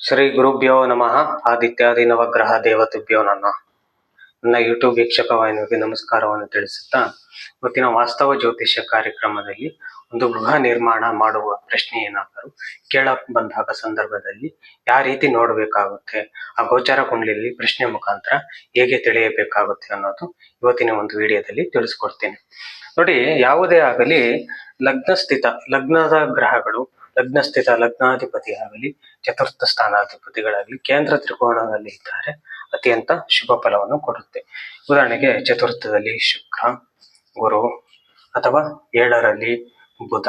ಶ್ರೀ ಗುರುಭ್ಯೋ ನಮಃ. ಆದಿತ್ಯಾದಿ ನವಗ್ರಹ ದೇವತೆಭ್ಯೋ ನನ್ನ ಯೂಟ್ಯೂಬ್ ವೀಕ್ಷಕ ವಾಹಿನಿಗೆ ನಮಸ್ಕಾರವನ್ನು ತಿಳಿಸುತ್ತಾ, ಇವತ್ತಿನ ವಾಸ್ತವ ಜ್ಯೋತಿಷ್ಯ ಕಾರ್ಯಕ್ರಮದಲ್ಲಿ ಒಂದು ಗೃಹ ನಿರ್ಮಾಣ ಮಾಡುವ ಪ್ರಶ್ನೆ ಏನಾದರೂ ಕೇಳಕ್ ಬಂದಾಗ ಸಂದರ್ಭದಲ್ಲಿ ಯಾವ ರೀತಿ ನೋಡಬೇಕಾಗುತ್ತೆ, ಆ ಗೋಚಾರ ಕುಂಡಲಿಯಲ್ಲಿ ಪ್ರಶ್ನೆ ಮುಖಾಂತರ ಹೇಗೆ ತಿಳಿಯಬೇಕಾಗುತ್ತೆ ಅನ್ನೋದು ಇವತ್ತಿನ ಒಂದು ವಿಡಿಯೋದಲ್ಲಿ ತಿಳಿಸ್ಕೊಡ್ತೀನಿ. ನೋಡಿ, ಯಾವುದೇ ಆಗಲಿ ಲಗ್ನದ ಗ್ರಹಗಳು ಲಗ್ನಸ್ಥಿತ ಲಗ್ನಾಧಿಪತಿ ಆಗಲಿ ಚತುರ್ಥ ಸ್ಥಾನಾಧಿಪತಿಗಳಾಗಲಿ ಕೇಂದ್ರ ತ್ರಿಕೋಣದಲ್ಲಿ ಇದ್ದಾರೆ ಅತ್ಯಂತ ಶುಭ ಫಲವನ್ನು ಕೊಡುತ್ತೆ. ಉದಾಹರಣೆಗೆ ಚತುರ್ಥದಲ್ಲಿ ಶುಕ್ರ, ಗುರು ಅಥವಾ 7ರಲ್ಲಿ ಬುಧ,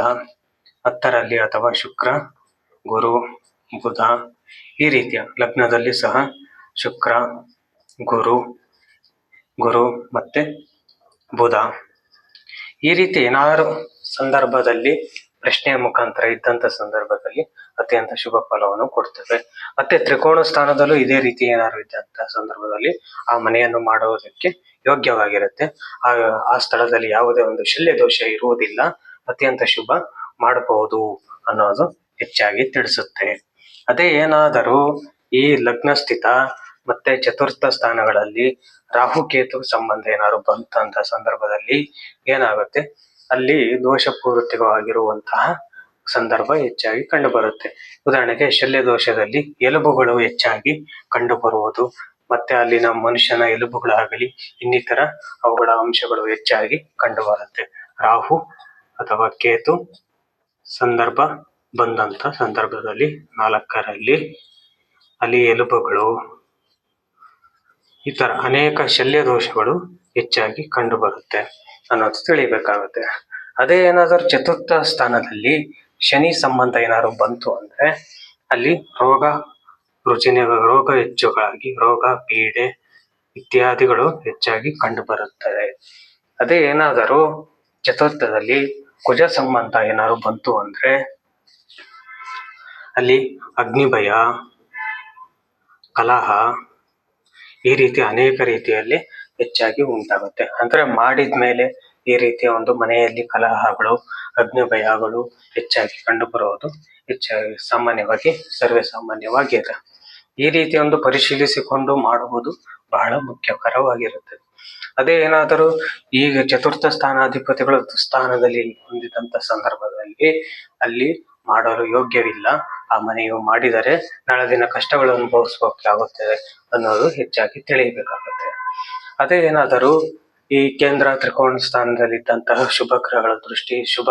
10ರಲ್ಲಿ ಅಥವಾ ಶುಕ್ರ, ಗುರು, ಬುಧ, ಈ ರೀತಿಯ ಲಗ್ನದಲ್ಲಿ ಸಹ ಶುಕ್ರ, ಗುರು ಮತ್ತೆ ಬುಧ, ಈ ರೀತಿ ಏನಾದರೂ ಸಂದರ್ಭದಲ್ಲಿ ಪ್ರಶ್ನೆಯ ಮುಖಾಂತರ ಇದ್ದಂತ ಸಂದರ್ಭದಲ್ಲಿ ಅತ್ಯಂತ ಶುಭ ಫಲವನ್ನು ಕೊಡ್ತೇವೆ. ಮತ್ತೆ ತ್ರಿಕೋಣ ಸ್ಥಾನದಲ್ಲೂ ಇದೇ ರೀತಿ ಏನಾದ್ರು ಇದ್ದಂತ ಸಂದರ್ಭದಲ್ಲಿ ಆ ಮನೆಯನ್ನು ಮಾಡುವುದಕ್ಕೆ ಯೋಗ್ಯವಾಗಿರುತ್ತೆ. ಆ ಸ್ಥಳದಲ್ಲಿ ಯಾವುದೇ ಒಂದು ಶಲ್ಯ ದೋಷ ಇರುವುದಿಲ್ಲ, ಅತ್ಯಂತ ಶುಭ ಮಾಡಬಹುದು ಅನ್ನೋದು ಹೆಚ್ಚಾಗಿ ತಿಳಿಸುತ್ತೆ. ಅದೇ ಏನಾದರೂ ಈ ಲಗ್ನ ಸ್ಥಿತ ಮತ್ತೆ ಚತುರ್ಥ ಸ್ಥಾನಗಳಲ್ಲಿ ರಾಹುಕೇತು ಸಂಬಂಧ ಏನಾದ್ರು ಬಂತಂತ ಸಂದರ್ಭದಲ್ಲಿ ಏನಾಗುತ್ತೆ, ಅಲ್ಲಿ ದೋಷಪೂರಿತವಾಗಿರುವಂತಹ ಸಂದರ್ಭ ಹೆಚ್ಚಾಗಿ ಕಂಡು ಬರುತ್ತೆ. ಉದಾಹರಣೆಗೆ ಶಲ್ಯ ದೋಷದಲ್ಲಿ ಎಲುಬುಗಳು ಹೆಚ್ಚಾಗಿ ಕಂಡು ಬರುವುದು, ಮತ್ತೆ ಅಲ್ಲಿನ ಮನುಷ್ಯನ ಎಲುಬುಗಳಾಗಲಿ ಇನ್ನಿತರ ಅವುಗಳ ಅಂಶಗಳು ಹೆಚ್ಚಾಗಿ ಕಂಡು ಬರುತ್ತೆ. ರಾಹು ಅಥವಾ ಕೇತು ಸಂದರ್ಭ ಬಂದಂತ ಸಂದರ್ಭದಲ್ಲಿ 4ರಲ್ಲಿ ಅಲ್ಲಿ ಎಲುಬುಗಳು, ಈ ತರ ಅನೇಕ ಶಲ್ಯ ದೋಷಗಳು ಹೆಚ್ಚಾಗಿ ಕಂಡು ಬರುತ್ತೆ ಅನ್ನೋದು ತಿಳಿಬೇಕಾಗುತ್ತೆ. ಅದೇ ಏನಾದರೂ ಚತುರ್ಥ ಸ್ಥಾನದಲ್ಲಿ ಶನಿ ಸಂಬಂಧ ಏನಾದ್ರು ಬಂತು ಅಂದ್ರೆ ಅಲ್ಲಿ ರೋಗ ಹೆಚ್ಚುಗಾಗಿ ರೋಗ ಪೀಡೆ ಇತ್ಯಾದಿಗಳು ಹೆಚ್ಚಾಗಿ ಕಂಡು ಬರುತ್ತದೆ. ಅದೇ ಏನಾದರೂ ಚತುರ್ಥದಲ್ಲಿ ಕುಜ ಸಂಬಂಧ ಏನಾದ್ರು ಬಂತು ಅಂದ್ರೆ ಅಲ್ಲಿ ಅಗ್ನಿಭಯ, ಕಲಹ, ಈ ರೀತಿ ಅನೇಕ ರೀತಿಯಲ್ಲಿ ಹೆಚ್ಚಾಗಿ ಉಂಟಾಗುತ್ತೆ. ಅಂದ್ರೆ ಮಾಡಿದ್ಮೇಲೆ ಈ ರೀತಿಯ ಒಂದು ಮನೆಯಲ್ಲಿ ಕಲಹಗಳು, ಅಗ್ನಿಭಯಗಳು ಹೆಚ್ಚಾಗಿ ಕಂಡು ಬರುವುದು ಹೆಚ್ಚಾಗಿ ಸರ್ವೇ ಸಾಮಾನ್ಯವಾಗಿದೆ. ಈ ರೀತಿ ಒಂದು ಪರಿಶೀಲಿಸಿಕೊಂಡು ಮಾಡುವುದು ಬಹಳ ಮುಖ್ಯಕರವಾಗಿರುತ್ತದೆ. ಅದೇ ಏನಾದರೂ ಈಗ ಚತುರ್ಥ ಸ್ಥಾನಾಧಿಪತಿಗಳು ದುಸ್ಥಾನದಲ್ಲಿ ಹೊಂದಿದಂತ ಸಂದರ್ಭದಲ್ಲಿ ಅಲ್ಲಿ ಮಾಡಲು ಯೋಗ್ಯವಿಲ್ಲ, ಆ ಮನೆಯು ಮಾಡಿದರೆ ನಾಳೆ ದಿನ ಕಷ್ಟಗಳನ್ನು ಅನುಭವಿಸಬೇಕಾಗುತ್ತದೆ ಅನ್ನೋದು ಹೆಚ್ಚಾಗಿ ತಿಳಿಯಬೇಕಾಗುತ್ತೆ. ಅದೇ ಏನಾದರೂ ಈ ಕೇಂದ್ರ ತ್ರಿಕೋಣ ಸ್ಥಾನದಲ್ಲಿದ್ದಂತಹ ಶುಭ ಗ್ರಹಗಳ ದೃಷ್ಟಿ ಶುಭ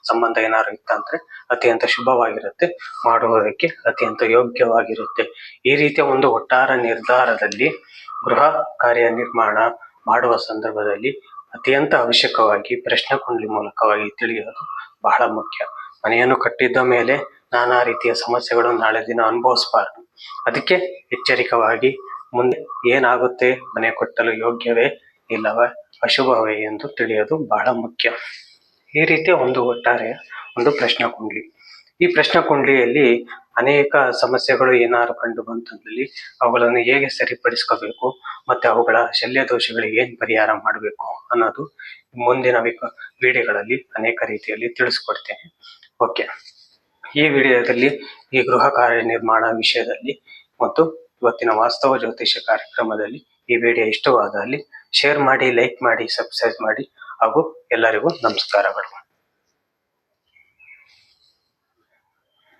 ಸಂಬಂಧ ಏನಾದ್ರು ಇತ್ತಂದ್ರೆ ಅತ್ಯಂತ ಶುಭವಾಗಿರುತ್ತೆ, ಮಾಡುವುದಕ್ಕೆ ಅತ್ಯಂತ ಯೋಗ್ಯವಾಗಿರುತ್ತೆ. ಈ ರೀತಿಯ ಒಂದು ಒಟ್ಟಾರೆ ನಿರ್ಧಾರದಲ್ಲಿ ಗೃಹ ಕಾರ್ಯ ನಿರ್ಮಾಣ ಮಾಡುವ ಸಂದರ್ಭದಲ್ಲಿ ಅತ್ಯಂತ ಅವಶ್ಯಕವಾಗಿ ಪ್ರಶ್ನೆ ಕುಂಡಲಿ ಮೂಲಕವಾಗಿ ತಿಳಿಯೋದು ಬಹಳ ಮುಖ್ಯ. ಮನೆಯನ್ನು ಕಟ್ಟಿದ್ದ ಮೇಲೆ ನಾನಾ ರೀತಿಯ ಸಮಸ್ಯೆಗಳು ನಾಳೆ ದಿನ ಅನುಭವಿಸಬಾರದು. ಅದಕ್ಕೆ ಎಚ್ಚರಿಕವಾಗಿ ಮುಂದೆ ಏನಾಗುತ್ತೆ, ಮನೆ ಕಟ್ಟಲು ಯೋಗ್ಯವೇ ಇಲ್ಲವೇ ಅಶುಭವೇ ಎಂದು ತಿಳಿಯೋದು ಬಹಳ ಮುಖ್ಯ. ಈ ರೀತಿಯ ಒಂದು ಒಟ್ಟಾರೆ ಒಂದು ಪ್ರಶ್ನೆ ಕುಂಡಲಿ. ಈ ಪ್ರಶ್ನೆ ಕುಂಡಲಿಯಲ್ಲಿ ಅನೇಕ ಸಮಸ್ಯೆಗಳು ಏನಾದ್ರು ಕಂಡು ಬಂದಲ್ಲಿ ಅವುಗಳನ್ನು ಹೇಗೆ ಸರಿಪಡಿಸ್ಕೋಬೇಕು ಮತ್ತೆ ಅವುಗಳ ಶಲ್ಯ ದೋಷಗಳಿಗೆ ಏನ್ ಪರಿಹಾರ ಮಾಡಬೇಕು ಅನ್ನೋದು ಮುಂದಿನ ವಿಡಿಯೋಗಳಲ್ಲಿ ಅನೇಕ ರೀತಿಯಲ್ಲಿ ತಿಳಿಸ್ಕೊಡ್ತೇನೆ. ಓಕೆ, ಈ ವಿಡಿಯೋದಲ್ಲಿ ಈ ಗೃಹ ಕಾರ್ಯ ನಿರ್ಮಾಣ ವಿಷಯದಲ್ಲಿ ಮತ್ತು ಇವತ್ತಿನ ವಾಸ್ತವ ಜ್ಯೋತಿಷ್ಯ ಕಾರ್ಯಕ್ರಮದಲ್ಲಿ ಈ ವಿಡಿಯೋ ಇಷ್ಟವಾದಲ್ಲಿ ಶೇರ್ ಮಾಡಿ, ಲೈಕ್ ಮಾಡಿ, ಸಬ್ಸ್ಕ್ರೈಬ್ ಮಾಡಿ ಹಾಗೂ ಎಲ್ಲರಿಗೂ ನಮಸ್ಕಾರಗಳು.